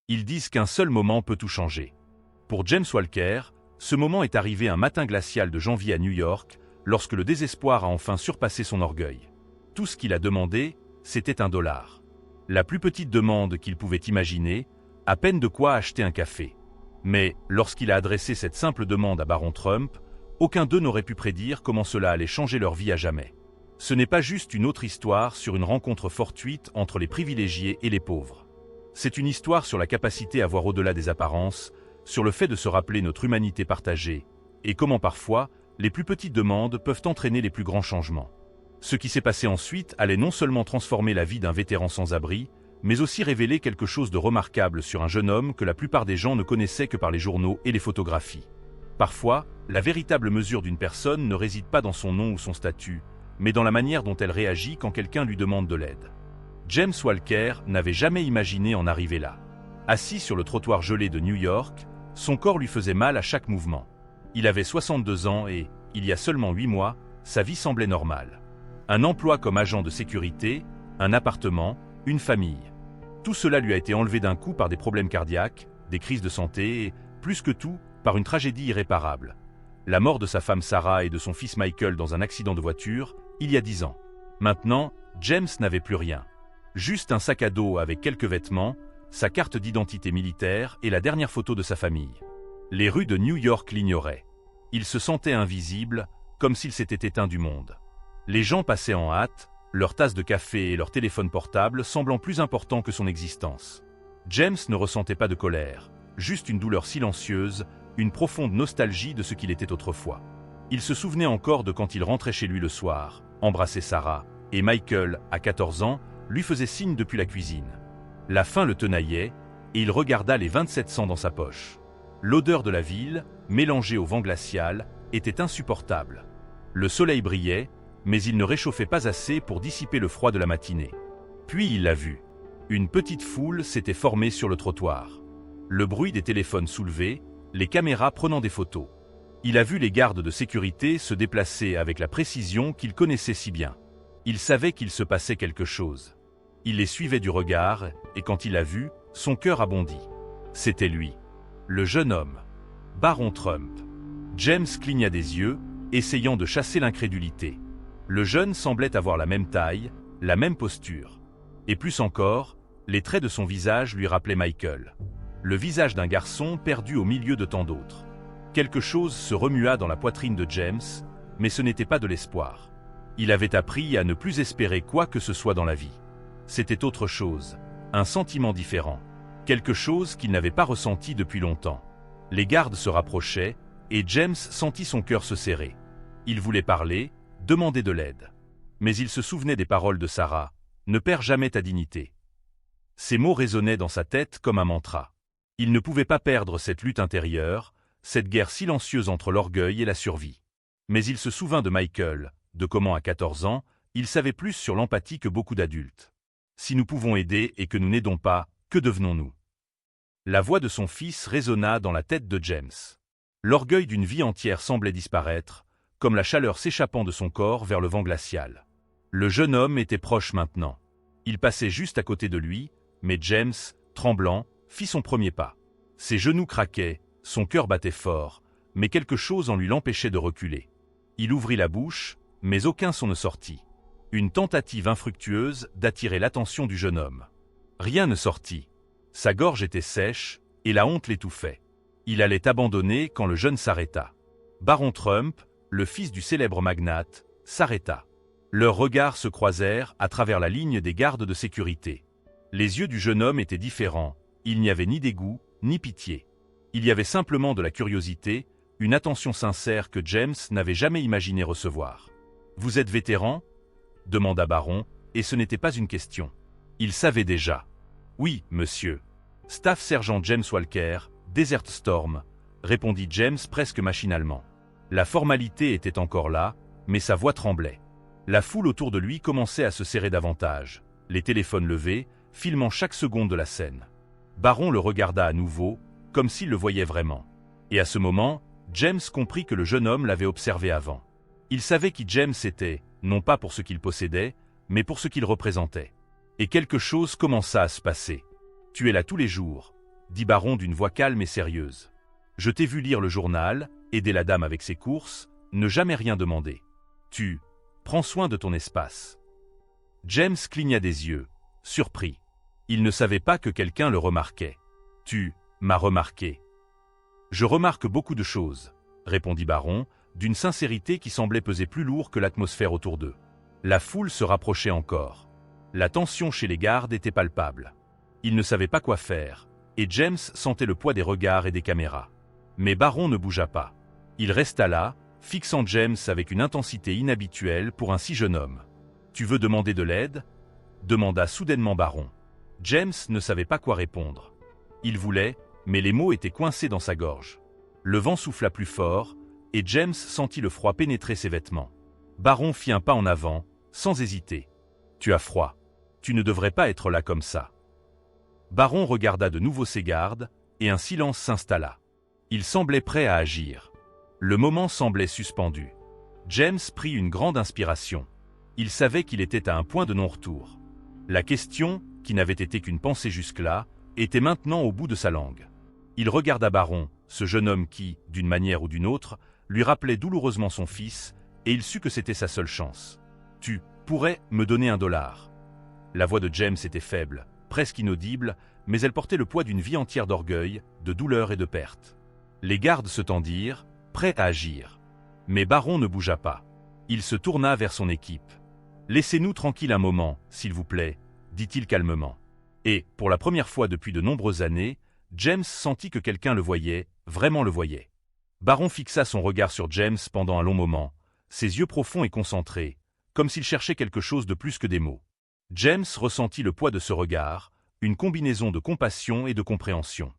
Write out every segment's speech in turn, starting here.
Ils disent qu'un seul moment peut tout changer. Pour James Walker, ce moment est arrivé un matin glacial de janvier à New York, lorsque le désespoir a enfin surpassé son orgueil. Tout ce qu'il a demandé, c'était $1. La plus petite demande qu'il pouvait imaginer, à peine de quoi acheter un café. Mais, lorsqu'il a adressé cette simple demande à Baron Trump, aucun d'eux n'aurait pu prédire comment cela allait changer leur vie à jamais. Ce n'est pas juste une autre histoire sur une rencontre fortuite entre les privilégiés et les pauvres. C'est une histoire sur la capacité à voir au-delà des apparences, sur le fait de se rappeler notre humanité partagée, et comment parfois, les plus petites demandes peuvent entraîner les plus grands changements. Ce qui s'est passé ensuite allait non seulement transformer la vie d'un vétéran sans-abri, mais aussi révéler quelque chose de remarquable sur un jeune homme que la plupart des gens ne connaissaient que par les journaux et les photographies. Parfois, la véritable mesure d'une personne ne réside pas dans son nom ou son statut, mais dans la manière dont elle réagit quand quelqu'un lui demande de l'aide. James Walker n'avait jamais imaginé en arriver là. Assis sur le trottoir gelé de New York, son corps lui faisait mal à chaque mouvement. Il avait 62 ans et, il y a seulement 8 mois, sa vie semblait normale. Un emploi comme agent de sécurité, un appartement, une famille. Tout cela lui a été enlevé d'un coup par des problèmes cardiaques, des crises de santé et, plus que tout, par une tragédie irréparable. La mort de sa femme Sarah et de son fils Michael dans un accident de voiture, il y a 10 ans. Maintenant, James n'avait plus rien. Juste un sac à dos avec quelques vêtements, sa carte d'identité militaire et la dernière photo de sa famille. Les rues de New York l'ignoraient. Il se sentait invisible, comme s'il s'était éteint du monde. Les gens passaient en hâte, leur tasse de café et leur téléphone portable semblant plus importants que son existence. James ne ressentait pas de colère, juste une douleur silencieuse, une profonde nostalgie de ce qu'il était autrefois. Il se souvenait encore de quand il rentrait chez lui le soir, embrassait Sarah, et Michael, à 14 ans, lui faisait signe depuis la cuisine. La faim le tenaillait, et il regarda les 27 cents dans sa poche. L'odeur de la ville, mélangée au vent glacial, était insupportable. Le soleil brillait, mais il ne réchauffait pas assez pour dissiper le froid de la matinée. Puis il l'a vu. Une petite foule s'était formée sur le trottoir. Le bruit des téléphones soulevés, les caméras prenant des photos. Il a vu les gardes de sécurité se déplacer avec la précision qu'il connaissait si bien. Il savait qu'il se passait quelque chose. Il les suivait du regard, et quand il l'a vu, son cœur a bondi. C'était lui. Le jeune homme. Baron Trump. James cligna des yeux, essayant de chasser l'incrédulité. Le jeune semblait avoir la même taille, la même posture. Et plus encore, les traits de son visage lui rappelaient Michael. Le visage d'un garçon perdu au milieu de tant d'autres. Quelque chose se remua dans la poitrine de James, mais ce n'était pas de l'espoir. Il avait appris à ne plus espérer quoi que ce soit dans la vie. C'était autre chose, un sentiment différent, quelque chose qu'il n'avait pas ressenti depuis longtemps. Les gardes se rapprochaient, et James sentit son cœur se serrer. Il voulait parler, demander de l'aide. Mais il se souvenait des paroles de Sarah, « Ne perds jamais ta dignité ». Ces mots résonnaient dans sa tête comme un mantra. Il ne pouvait pas perdre cette lutte intérieure, cette guerre silencieuse entre l'orgueil et la survie. Mais il se souvint de Michael, de comment à 14 ans, il savait plus sur l'empathie que beaucoup d'adultes. Si nous pouvons aider et que nous n'aidons pas, que devenons-nous? La voix de son fils résonna dans la tête de James. L'orgueil d'une vie entière semblait disparaître, comme la chaleur s'échappant de son corps vers le vent glacial. Le jeune homme était proche maintenant. Il passait juste à côté de lui, mais James, tremblant, fit son premier pas. Ses genoux craquaient, son cœur battait fort, mais quelque chose en lui l'empêchait de reculer. Il ouvrit la bouche, mais aucun son ne sortit. Une tentative infructueuse d'attirer l'attention du jeune homme. Rien ne sortit. Sa gorge était sèche, et la honte l'étouffait. Il allait abandonner quand le jeune s'arrêta. Baron Trump, le fils du célèbre magnate, s'arrêta. Leurs regards se croisèrent à travers la ligne des gardes de sécurité. Les yeux du jeune homme étaient différents, il n'y avait ni dégoût, ni pitié. Il y avait simplement de la curiosité, une attention sincère que James n'avait jamais imaginé recevoir. « Vous êtes vétéran » demanda Baron, et ce n'était pas une question. Il savait déjà. « Oui, monsieur. Staff Sergent James Walker, Desert Storm » répondit James presque machinalement. La formalité était encore là, mais sa voix tremblait. La foule autour de lui commençait à se serrer davantage, les téléphones levés, filmant chaque seconde de la scène. Baron le regarda à nouveau, comme s'il le voyait vraiment. Et à ce moment, James comprit que le jeune homme l'avait observé avant. Il savait qui James était, non pas pour ce qu'il possédait, mais pour ce qu'il représentait. Et quelque chose commença à se passer. « Tu es là tous les jours. dit Baron d'une voix calme et sérieuse. Je t'ai vu lire le journal, aider la dame avec ses courses, ne jamais rien demander. Tu prends soin de ton espace. James cligna des yeux, surpris. Il ne savait pas que quelqu'un le remarquait. Tu m'as remarqué. Je remarque beaucoup de choses, répondit Baron, d'une sincérité qui semblait peser plus lourd que l'atmosphère autour d'eux. La foule se rapprochait encore. La tension chez les gardes était palpable. Ils ne savaient pas quoi faire, et James sentait le poids des regards et des caméras. Mais Baron ne bougea pas. Il resta là, fixant James avec une intensité inhabituelle pour un si jeune homme. « Tu veux demander de l'aide » demanda soudainement Baron. James ne savait pas quoi répondre. Il voulait, mais les mots étaient coincés dans sa gorge. Le vent souffla plus fort, et James sentit le froid pénétrer ses vêtements. Baron fit un pas en avant, sans hésiter. « Tu as froid. Tu ne devrais pas être là comme ça. » Baron regarda de nouveau ses gardes, et un silence s'installa. Il semblait prêt à agir. Le moment semblait suspendu. James prit une grande inspiration. Il savait qu'il était à un point de non-retour. La question, qui n'avait été qu'une pensée jusque-là, était maintenant au bout de sa langue. Il regarda Baron, ce jeune homme qui, d'une manière ou d'une autre, lui rappelait douloureusement son fils, et il sut que c'était sa seule chance. « Tu pourrais me donner $1. » La voix de James était faible, presque inaudible, mais elle portait le poids d'une vie entière d'orgueil, de douleur et de perte. Les gardes se tendirent, prêts à agir. Mais Baron ne bougea pas. Il se tourna vers son équipe. « Laissez-nous tranquille un moment, s'il vous plaît, » dit-il calmement. Et, pour la première fois depuis de nombreuses années, James sentit que quelqu'un le voyait, vraiment le voyait. Baron fixa son regard sur James pendant un long moment, ses yeux profonds et concentrés, comme s'il cherchait quelque chose de plus que des mots. James ressentit le poids de ce regard, une combinaison de compassion et de compréhension.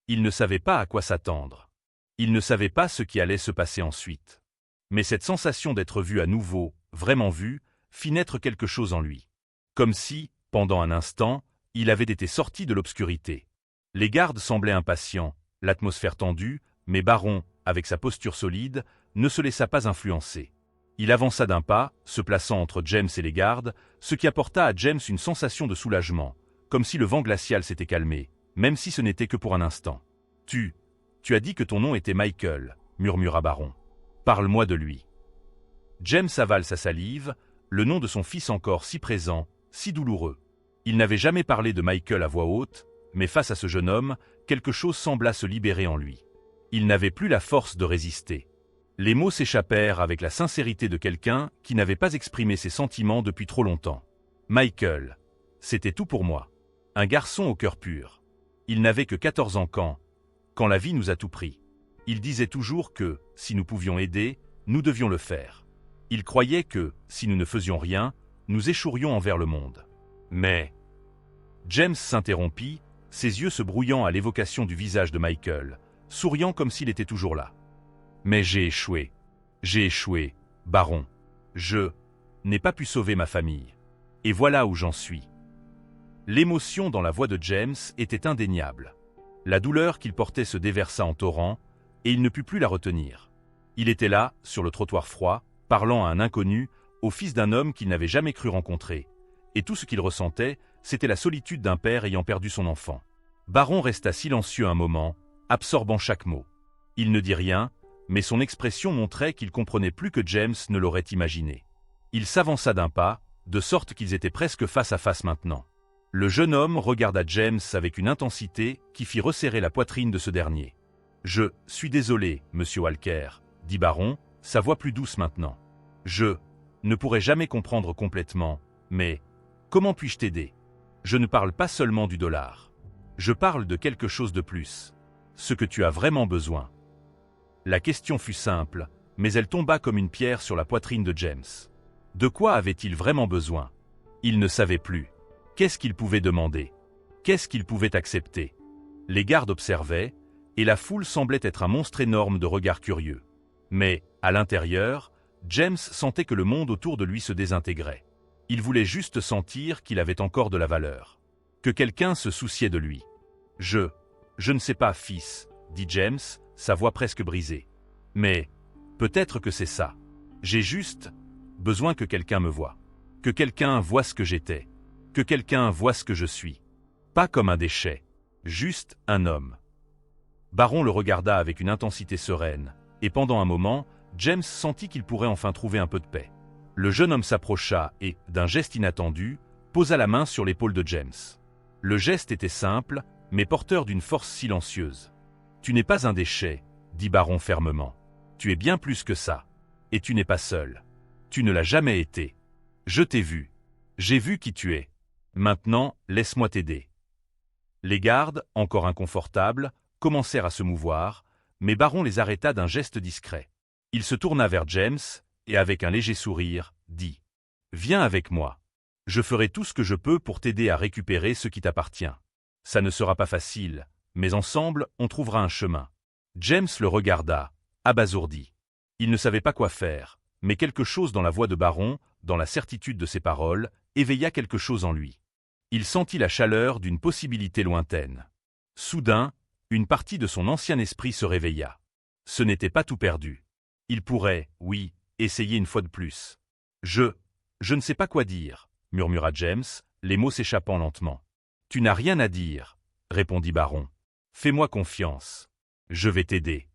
Il ne savait pas à quoi s'attendre. Il ne savait pas ce qui allait se passer ensuite. Mais cette sensation d'être vu à nouveau, vraiment vu, fit naître quelque chose en lui. Comme si, pendant un instant, il avait été sorti de l'obscurité. Les gardes semblaient impatients, l'atmosphère tendue, mais Baron, avec sa posture solide, ne se laissa pas influencer. Il avança d'un pas, se plaçant entre James et les gardes, ce qui apporta à James une sensation de soulagement, comme si le vent glacial s'était calmé, même si ce n'était que pour un instant. « Tu as dit que ton nom était Michael, » murmura Baron. « Parle-moi de lui. » James avale sa salive, le nom de son fils encore si présent, si douloureux. Il n'avait jamais parlé de Michael à voix haute, mais face à ce jeune homme, quelque chose sembla se libérer en lui. Il n'avait plus la force de résister. Les mots s'échappèrent avec la sincérité de quelqu'un qui n'avait pas exprimé ses sentiments depuis trop longtemps. Michael, c'était tout pour moi. Un garçon au cœur pur. Il n'avait que 14 ans quand la vie nous a tout pris. Il disait toujours que, si nous pouvions aider, nous devions le faire. Il croyait que, si nous ne faisions rien, nous échouerions envers le monde. Mais... James s'interrompit, ses yeux se brouillant à l'évocation du visage de Michael, souriant comme s'il était toujours là. Mais j'ai échoué. J'ai échoué, Baron. Je n'ai pas pu sauver ma famille. Et voilà où j'en suis. L'émotion dans la voix de James était indéniable. La douleur qu'il portait se déversa en torrent, et il ne put plus la retenir. Il était là, sur le trottoir froid, parlant à un inconnu, au fils d'un homme qu'il n'avait jamais cru rencontrer. Et tout ce qu'il ressentait, c'était la solitude d'un père ayant perdu son enfant. Baron resta silencieux un moment, absorbant chaque mot. Il ne dit rien, mais son expression montrait qu'il comprenait plus que James ne l'aurait imaginé. Il s'avança d'un pas, de sorte qu'ils étaient presque face à face maintenant. Le jeune homme regarda James avec une intensité qui fit resserrer la poitrine de ce dernier. « Je suis désolé, monsieur Walker, » dit Baron, sa voix plus douce maintenant. « Je ne pourrai jamais comprendre complètement, mais comment puis-je t'aider? Je ne parle pas seulement du dollar. Je parle de quelque chose de plus. Ce que tu as vraiment besoin. » La question fut simple, mais elle tomba comme une pierre sur la poitrine de James. De quoi avait-il vraiment besoin? Il ne savait plus. Qu'est-ce qu'il pouvait demander? Qu'est-ce qu'il pouvait accepter? Les gardes observaient, et la foule semblait être un monstre énorme de regards curieux. Mais, à l'intérieur, James sentait que le monde autour de lui se désintégrait. Il voulait juste sentir qu'il avait encore de la valeur. Que quelqu'un se souciait de lui. « Je ne sais pas, fils, » dit James, sa voix presque brisée. « Mais, peut-être que c'est ça. J'ai juste besoin que quelqu'un me voie. Que quelqu'un voie ce que j'étais. Que quelqu'un voie ce que je suis. Pas comme un déchet. Juste un homme. Baron le regarda avec une intensité sereine, et pendant un moment, James sentit qu'il pourrait enfin trouver un peu de paix. Le jeune homme s'approcha et, d'un geste inattendu, posa la main sur l'épaule de James. Le geste était simple, mais porteur d'une force silencieuse. « Tu n'es pas un déchet », dit Baron fermement. « Tu es bien plus que ça. Et tu n'es pas seul. Tu ne l'as jamais été. Je t'ai vu. J'ai vu qui tu es. Maintenant, laisse-moi t'aider. » Les gardes, encore inconfortables, commencèrent à se mouvoir, mais Baron les arrêta d'un geste discret. Il se tourna vers James, et avec un léger sourire, dit « Viens avec moi. Je ferai tout ce que je peux pour t'aider à récupérer ce qui t'appartient. Ça ne sera pas facile, mais ensemble, on trouvera un chemin. » James le regarda, abasourdi. Il ne savait pas quoi faire, mais quelque chose dans la voix de Baron, dans la certitude de ses paroles, éveilla quelque chose en lui. Il sentit la chaleur d'une possibilité lointaine. Soudain, une partie de son ancien esprit se réveilla. Ce n'était pas tout perdu. Il pourrait, oui, essayer une fois de plus. Je ne sais pas quoi dire, murmura James, les mots s'échappant lentement. Tu n'as rien à dire, répondit Baron. Fais-moi confiance. Je vais t'aider.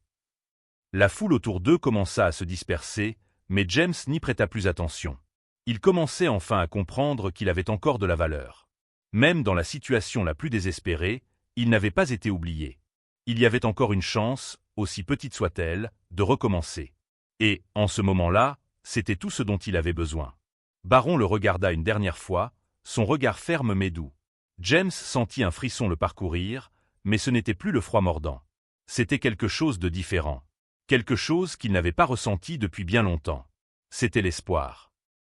La foule autour d'eux commença à se disperser, mais James n'y prêta plus attention. Il commençait enfin à comprendre qu'il avait encore de la valeur. Même dans la situation la plus désespérée, il n'avait pas été oublié. Il y avait encore une chance, aussi petite soit-elle, de recommencer. Et, en ce moment-là, c'était tout ce dont il avait besoin. Baron le regarda une dernière fois, son regard ferme mais doux. James sentit un frisson le parcourir, mais ce n'était plus le froid mordant. C'était quelque chose de différent. Quelque chose qu'il n'avait pas ressenti depuis bien longtemps. C'était l'espoir.